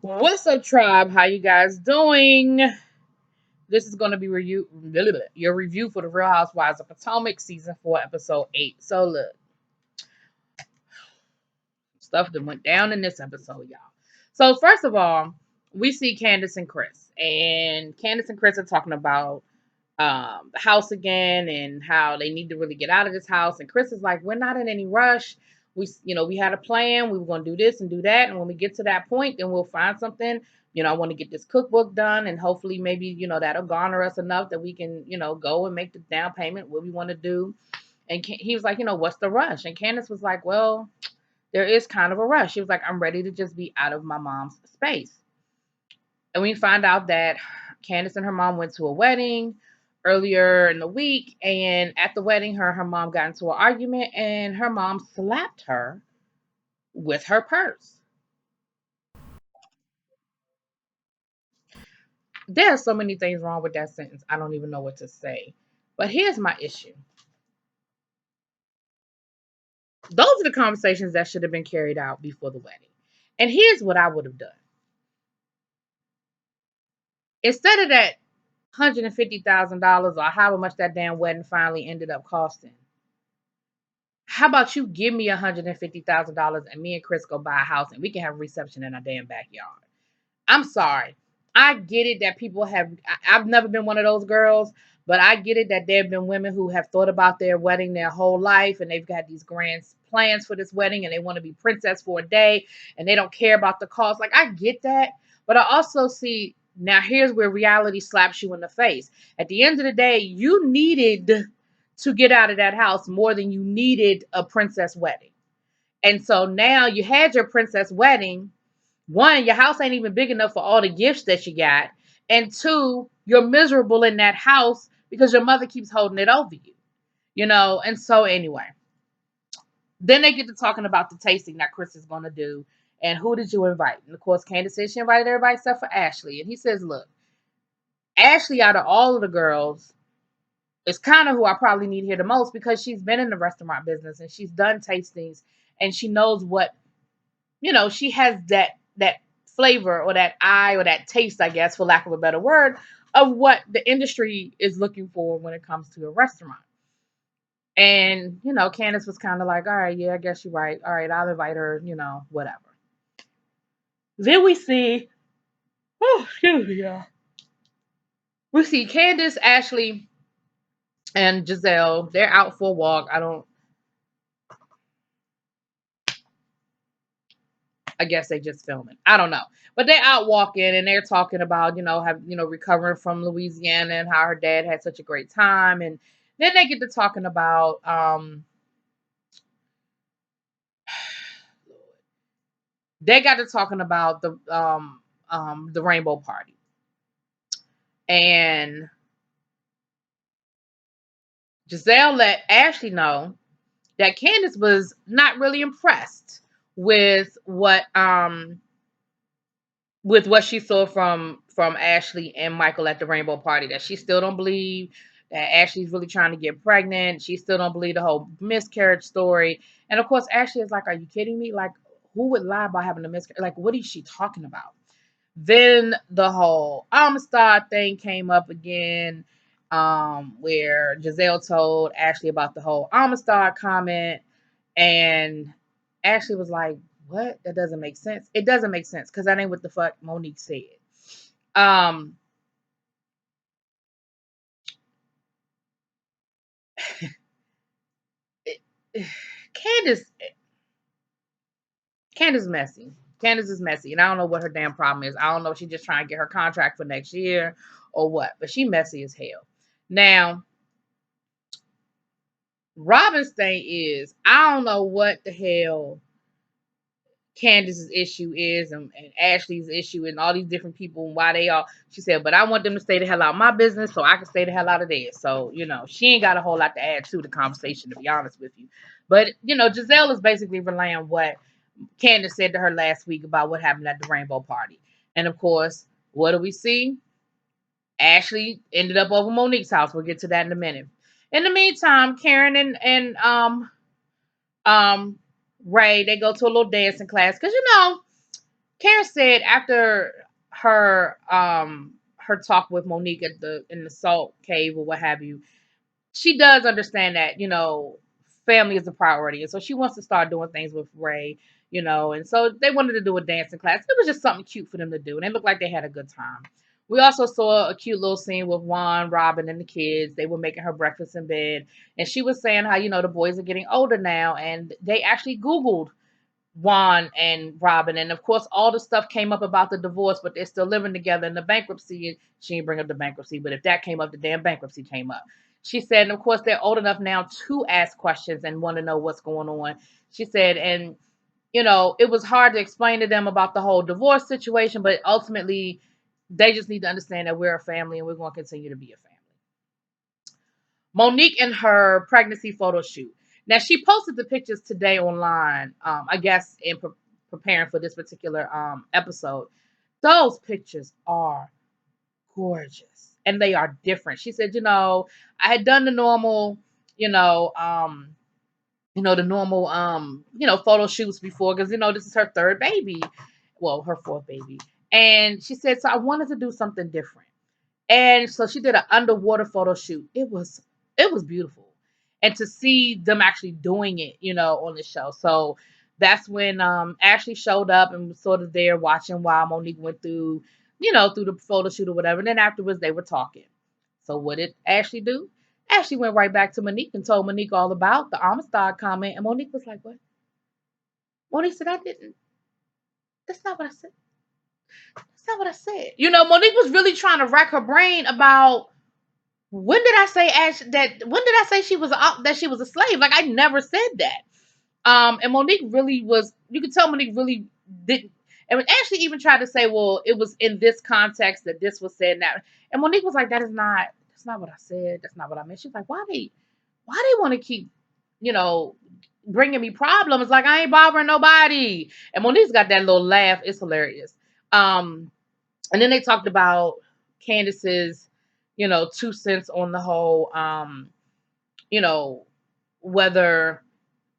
What's up, tribe? How you guys doing? This is going to be your review for the Real Housewives of Potomac season 4, episode 8. So look, stuff that went down in this episode, y'all. So first of all, we see Candace and Chris, and Candace and Chris are talking about the house again and how they need to really get out of this house. And Chris is like, "We're not in any rush. We had a plan. We were going to do this and do that. And when we get to that point, then we'll find something. I want to get this cookbook done, and hopefully, maybe that'll garner us enough that we can, go and make the down payment what we want to do." And he was like, "What's the rush?" And Candace was like, "Well, there is kind of a rush." She was like, "I'm ready to just be out of my mom's space." And we find out that Candace and her mom went to a wedding earlier in the week, and at the wedding, her mom got into an argument, and her mom slapped her with her purse. There are so many things wrong with that sentence. I don't even know what to say. But here's my issue. Those are the conversations that should have been carried out before the wedding. And here's what I would have done. Instead of that $150,000 or however much that damn wedding finally ended up costing, how about you give me $150,000 and me and Chris go buy a house and we can have a reception in our damn backyard? I'm sorry. I get it that people have, I've never been one of those girls, but I get it that there have been women who have thought about their wedding their whole life and they've got these grand plans for this wedding and they want to be princess for a day and they don't care about the cost. Like, I get that. But I also see, now here's where reality slaps you in the face. At the end of the day, you needed to get out of that house more than you needed a princess wedding. And so now you had your princess wedding. One, your house ain't even big enough for all the gifts that you got. And two, you're miserable in that house because your mother keeps holding it over you. And so anyway, then they get to talking about the tasting that Chris is going to do. And who did you invite? And of course, Candace says she invited everybody except for Ashley. And he says, look, Ashley, out of all of the girls, is kind of who I probably need here the most because she's been in the restaurant business and she's done tastings and she knows what, she has that flavor or that eye or that taste, I guess, for lack of a better word, of what the industry is looking for when it comes to a restaurant. And, Candace was kind of like, all right, yeah, I guess you're right. All right, I'll invite her, whatever. Then we see, oh, excuse me, yeah. We see Candace, Ashley, and Giselle. They're out for a walk. I guess they just filming. I don't know. But they're out walking and they're talking about, recovering from Louisiana and how her dad had such a great time. And then they get to talking about they got to talking about the rainbow party. And Giselle let Ashley know that Candace was not really impressed with what she saw from Ashley and Michael at the rainbow party, that she still don't believe that Ashley's really trying to get pregnant. She still don't believe the whole miscarriage story. And of course, Ashley is like, are you kidding me? Like, who would lie about having a miscarriage? Like, what is she talking about? Then the whole Amistad thing came up again, where Giselle told Ashley about the whole Amistad comment, and Ashley was like, what? That doesn't make sense. It doesn't make sense because that ain't what the fuck Monique said. Um, Candace, Candace is messy. Candace is messy, and I don't know what her damn problem is. I don't know if she's just trying to get her contract for next year or what, but she messy as hell. Now, Robin's thing is, I don't know what the hell Candace's issue is and Ashley's issue and all these different people and why they all, she said, but I want them to stay the hell out of my business so I can stay the hell out of theirs. So, she ain't got a whole lot to add to the conversation, to be honest with you. But, Giselle is basically relaying what Candace said to her last week about what happened at the rainbow party. And of course, what do we see? Ashley ended up over Monique's house. We'll get to that in a minute. In the meantime, Karen and Ray, they go to a little dancing class because Karen said after her talk with Monique at the in the salt cave or what have you, she does understand that, family is a priority. And so she wants to start doing things with Ray, and so they wanted to do a dancing class. It was just something cute for them to do. And they looked like they had a good time. We also saw a cute little scene with Juan, Robin, and the kids. They were making her breakfast in bed. And she was saying how, the boys are getting older now. And they actually Googled Juan and Robin. And of course, all the stuff came up about the divorce, but they're still living together in the bankruptcy. She didn't bring up the bankruptcy, but if that came up, the damn bankruptcy came up. She said, and of course, they're old enough now to ask questions and want to know what's going on. She said, and it was hard to explain to them about the whole divorce situation, but ultimately, they just need to understand that we're a family and we're going to continue to be a family. Monique and her pregnancy photo shoot. Now she posted the pictures today online. I guess in preparing for this particular episode. Those pictures are gorgeous and they are different. She said, I had done the normal, the normal photo shoots before because this is her third baby, well, her fourth baby, and she said so I wanted to do something different. And so she did an underwater photo shoot. It was beautiful. And to see them actually doing it, on the show. So that's when Ashley showed up and was sort of there watching while Monique went through, through the photo shoot or whatever. And then afterwards they were talking. So what did Ashley do? Ashley went right back to Monique and told Monique all about the Amistad comment. And Monique was like, what? Monique said, that's not what I said. That's not what I said. Monique was really trying to rack her brain about when did I say when did I say she was that she was a slave? Like I never said that. And Monique really was. You could tell Monique really didn't. And Ashley even tried to say, well, it was in this context that this was said. Now, and Monique was like, that's not what I said. That's not what I meant. She's like, why they want to keep, you know, bringing me problems? Like I ain't bothering nobody. And Monique's got that little laugh. It's hilarious. And then they talked about Candace's, 2 cents on the whole, you know, whether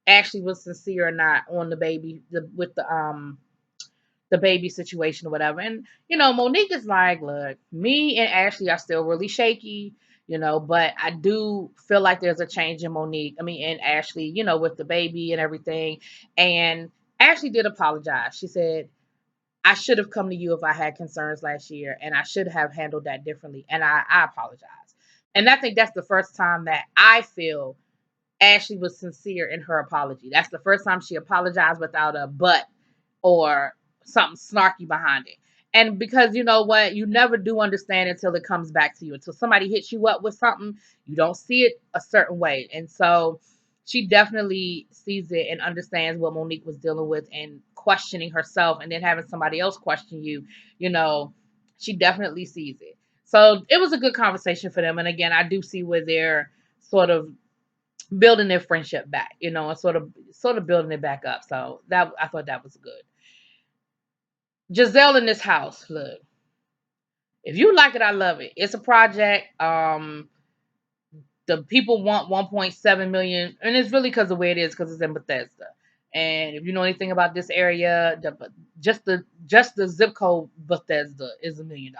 Ashley was sincere or not on the baby, with the baby situation or whatever. And Monique is like, look, me and Ashley are still really shaky, but I do feel like there's a change in Monique. I mean, and Ashley, with the baby and everything. And Ashley did apologize. She said, I should have come to you if I had concerns last year, and I should have handled that differently. And I apologize. And I think that's the first time that I feel Ashley was sincere in her apology. That's the first time she apologized without a but or something snarky behind it. And because you know what, you never do understand until it comes back to you. Until somebody hits you up with something, you don't see it a certain way. And so she definitely sees it and understands what Monique was dealing with and questioning herself and then having somebody else question you, you know, she definitely sees it. So it was a good conversation for them. And again, I do see where they're sort of building their friendship back, and sort of building it back up. So that I thought that was good. Giselle in this house, look, if you like it, I love it. It's a project. The people want 1.7 million, and it's really because of where it is, because it's in Bethesda. And if you know anything about this area, just the zip code Bethesda is $1 million.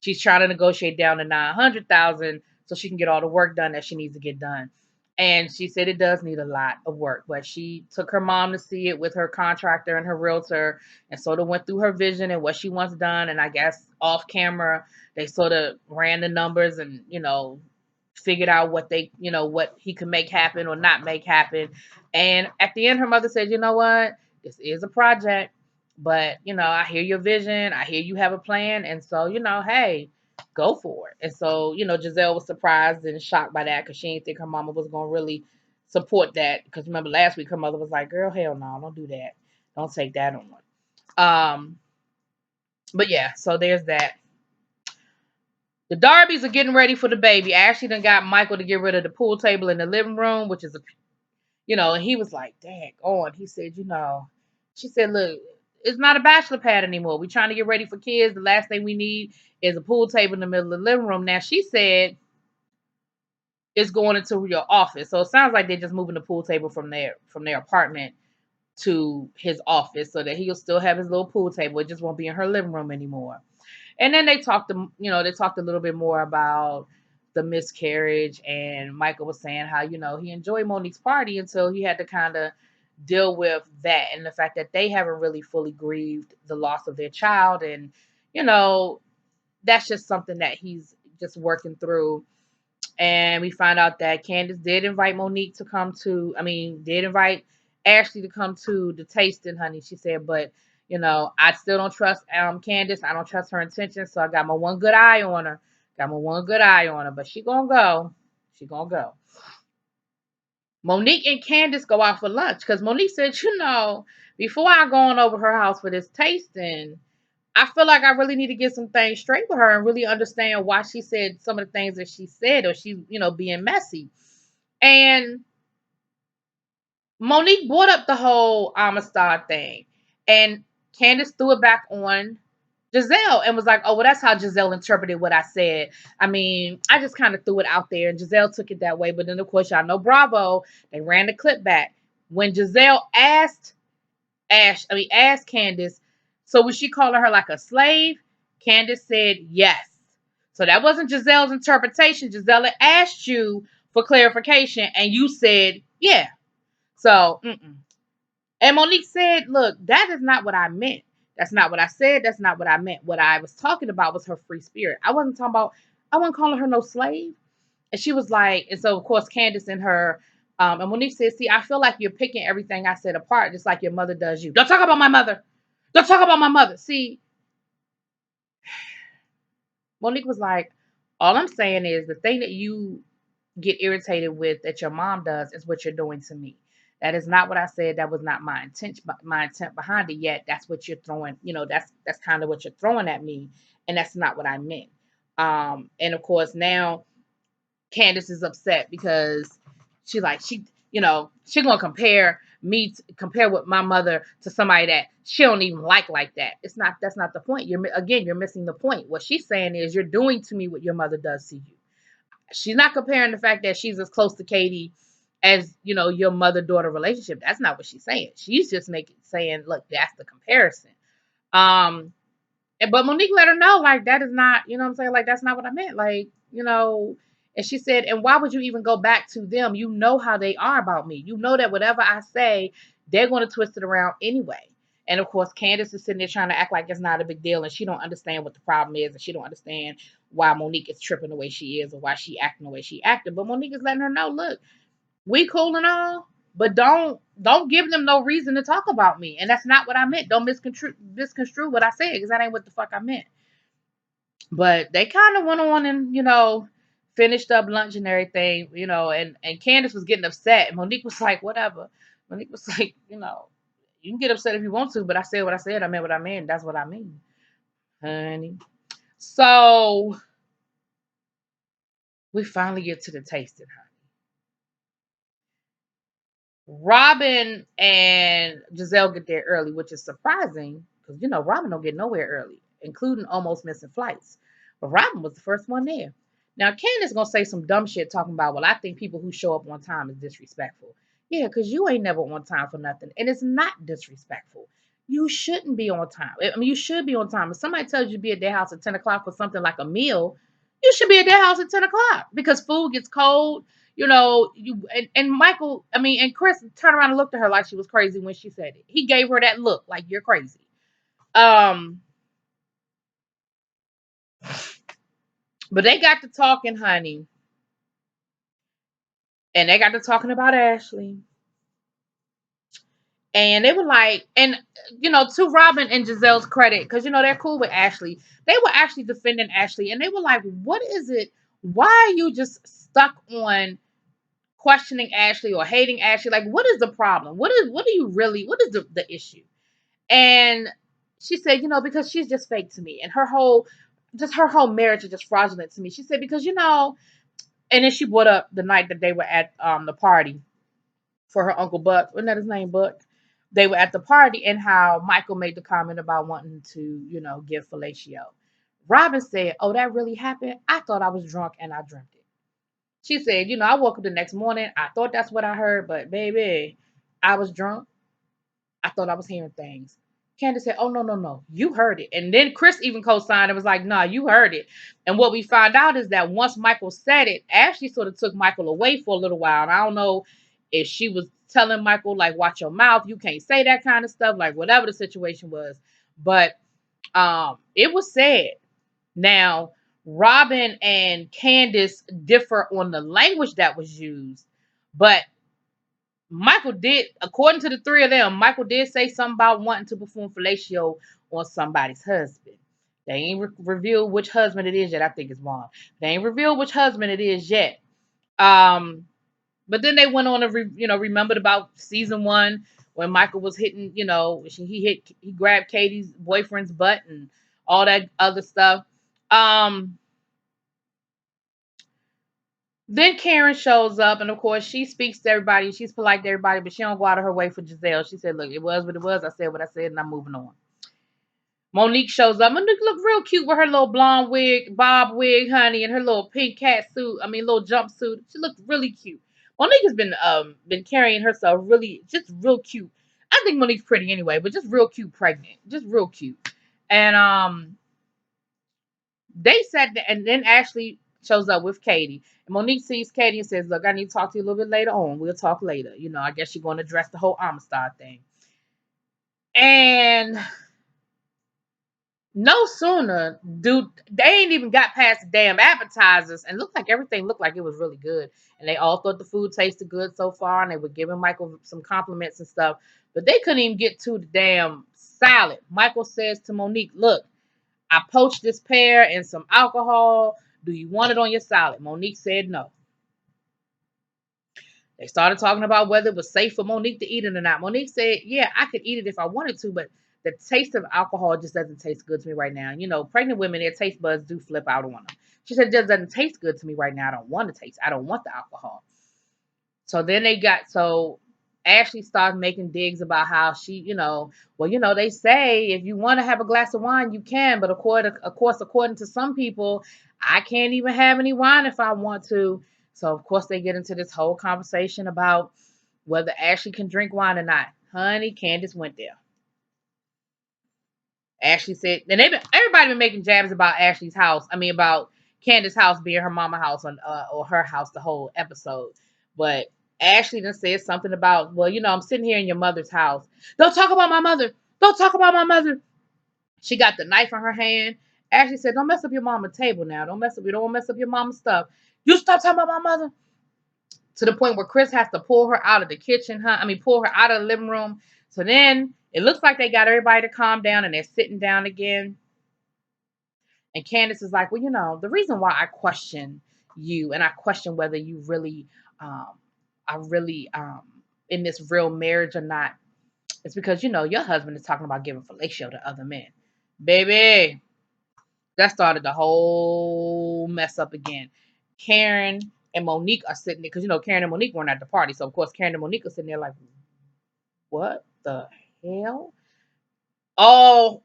She's trying to negotiate down to 900,000 so she can get all the work done that she needs to get done. And she said it does need a lot of work, but she took her mom to see it with her contractor and her realtor, and sort of went through her vision and what she wants done. And I guess off camera, they sort of ran the numbers and figured out what he could make happen or not make happen. And at the end, her mother said, you know what, this is a project, but I hear your vision, I hear you have a plan, and so hey, go for it. And so Giselle was surprised and shocked by that, because she didn't think her mama was going to really support that, because remember last week her mother was like, girl, hell no, don't do that, don't take that on. But yeah, so there's that. The Darbys are getting ready for the baby. Ashley done got Michael to get rid of the pool table in the living room, which is and he was like, dang on. He said, she said, look, it's not a bachelor pad anymore. We're trying to get ready for kids. The last thing we need is a pool table in the middle of the living room. Now, she said it's going into your office. So it sounds like they're just moving the pool table from their apartment to his office so that he'll still have his little pool table. It just won't be in her living room anymore. And then they talked a little bit more about the miscarriage, and Michael was saying how, he enjoyed Monique's party until he had to kind of deal with that and the fact that they haven't really fully grieved the loss of their child. And, you know, that's just something that he's just working through. And we find out that Candace did invite Monique to come to, did invite Ashley to come to the tasting, honey. She said, but, I still don't trust Candace. I don't trust her intentions. So I got my one good eye on her. But she gonna go. She gonna go. Monique and Candace go out for lunch because Monique said, before I go on over her house for this tasting, I feel like I really need to get some things straight with her and really understand why she said some of the things that she said, or she, being messy. And Monique brought up the whole Amistad thing, and Candace threw it back on Giselle and was like, oh, well, that's how Giselle interpreted what I said. I just kind of threw it out there, and Giselle took it that way. But then, of course, y'all know Bravo, they ran the clip back. When Giselle asked Candace, so was she calling her like a slave? Candace said yes. So that wasn't Giselle's interpretation. Giselle asked you for clarification, and you said yeah. So, and Monique said, look, that is not what I meant. That's not what I said. That's not what I meant. What I was talking about was her free spirit. I wasn't calling her no slave. And she was like, and so of course Candace and her, and Monique said, see, I feel like you're picking everything I said apart, just like your mother does you. Don't talk about my mother. Don't talk about my mother. See, Monique was like, all I'm saying is the thing that you get irritated with that your mom does is what you're doing to me. That is not what I said. That was not my intent. My intent behind it. Yet that's what you're throwing. That's kind of what you're throwing at me, and that's not what I meant. And of course now Candace is upset because she gonna compare with my mother to somebody that she don't even like that. That's not the point. You're missing the point. What she's saying is you're doing to me what your mother does to you. She's not comparing the fact that she's as close to Katie as your mother-daughter relationship. That's not what she's saying. She's just saying, look, that's the comparison. Um, but Monique let her know, like, that is not, what I'm saying? Like, that's not what I meant. Like, and she said, and why would you even go back to them? You know how they are about me. You know that whatever I say, they're going to twist it around anyway. And of course, Candace is sitting there trying to act like it's not a big deal, and she don't understand what the problem is, and she don't understand why Monique is tripping the way she is, or why she acting the way she acted. But Monique is letting her know, look, we cool and all, but don't give them no reason to talk about me. And that's not what I meant. Don't misconstrue what I said, because that ain't what the fuck I meant. But they kind of went on and finished up lunch and everything, and Candace was getting upset. And Monique was like, whatever. Monique was like, you can get upset if you want to, but I said what I said. I meant what I meant. That's what I mean, honey. So we finally get to the tasting, honey. Robin and Giselle get there early, which is surprising because Robin don't get nowhere early, including almost missing flights. But Robin was the first one there. Now Candace gonna say some dumb shit talking about, well, I think people who show up on time is disrespectful. Yeah, because you ain't never on time for nothing, and it's not disrespectful. You shouldn't be on time. You should be on time. If somebody tells you to be at their house at 10 o'clock for something like a meal, you should be at their house at 10 o'clock because food gets cold. And Michael, and Chris turned around and looked at her like she was crazy when she said it. He gave her that look like you're crazy. But they got to talking, honey. And they got to talking about Ashley. And they were like, and to Robin and Giselle's credit, because they're cool with Ashley. They were actually defending Ashley, and they were like, what is it? Why are you just stuck on questioning Ashley or hating Ashley? Like, what is the problem? What is the issue? And she said, because she's just fake to me. And her whole marriage is just fraudulent to me. She said, because, and then she brought up the night that they were at the party for her Uncle Buck. Wasn't that his name, Buck? They were at the party and how Michael made the comment about wanting to, give fellatio. Robin said, oh, that really happened? I thought I was drunk and I dreamt it. She said, I woke up the next morning. I thought that's what I heard, but baby, I was drunk. I thought I was hearing things. Candace said, oh, no, no, no. You heard it. And then Chris even co-signed and was like, nah, you heard it. And what we found out is that once Michael said it, Ashley sort of took Michael away for a little while. And I don't know if she was telling Michael, like, watch your mouth. You can't say that kind of stuff, like whatever the situation was. But it was said. Now, Robin and Candace differ on the language that was used, but Michael did, according to the three of them, Michael did say something about wanting to perform fellatio on somebody's husband. They ain't revealed which husband it is yet. I think it's Vaughn. They ain't revealed which husband it is yet. But then they went on to remembered about season 1 when Michael was hitting, he grabbed Katie's boyfriend's butt and all that other stuff. Then Karen shows up, and of course she speaks to everybody. She's polite to everybody, but she don't go out of her way for Giselle. She said, "Look, it was what it was. I said what I said, and I'm moving on." Monique shows up. Monique looked real cute with her little blonde wig, bob wig, honey, and her little pink cat suit. I mean, little jumpsuit. She looked really cute. Monique has been carrying herself really, just real cute. I think Monique's pretty anyway, but just real cute, pregnant, just real cute. And they said that, and then Ashley shows up with Katie. And Monique sees Katie and says, "Look, I need to talk to you a little bit later on. We'll talk later. I guess you're going to address the whole Amistad thing." And no sooner they ain't even got past the damn appetizers, and everything looked like it was really good. And they all thought the food tasted good so far, and they were giving Michael some compliments and stuff. But they couldn't even get to the damn salad. Michael says to Monique, "Look, I poached this pear and some alcohol. Do you want it on your salad?" Monique said no. They started talking about whether it was safe for Monique to eat it or not. Monique said, "Yeah, I could eat it if I wanted to, but the taste of alcohol just doesn't taste good to me right now. Pregnant women, their taste buds do flip out on them." She said, "It just doesn't taste good to me right now. I don't want to taste. I don't want the alcohol." So then Ashley started making digs about how she, they say if you want to have a glass of wine, you can. But of course, according to some people, I can't even have any wine if I want to. So, of course, they get into this whole conversation about whether Ashley can drink wine or not. Honey, Candace went there. Ashley said, and everybody been making jabs about Ashley's house. I mean, about Candace's house being her mama house or her house the whole episode. But Ashley then said something about, well, I'm sitting here in your mother's house. Don't talk about my mother. Don't talk about my mother. She got the knife in her hand. Ashley said, "Don't mess up your mama's table now. Don't mess up your mama's stuff. You stop talking about my mother." To the point where Chris has to pull her out of the kitchen, pull her out of the living room. So then it looks like they got everybody to calm down and they're sitting down again. And Candace is like, "Well, the reason why I question you and I question whether you really are really in this real marriage or not is because, your husband is talking about giving fellatio to other men." Baby, that started the whole mess up again. Karen and Monique are sitting there because, Karen and Monique weren't at the party. So, of course, Karen and Monique are sitting there like, what the hell? All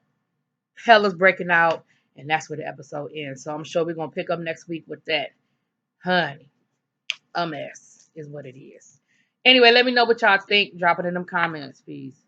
hell is breaking out. And that's where the episode ends. So I'm sure we're going to pick up next week with that. Honey, a mess is what it is. Anyway, let me know what y'all think. Drop it in them comments, please.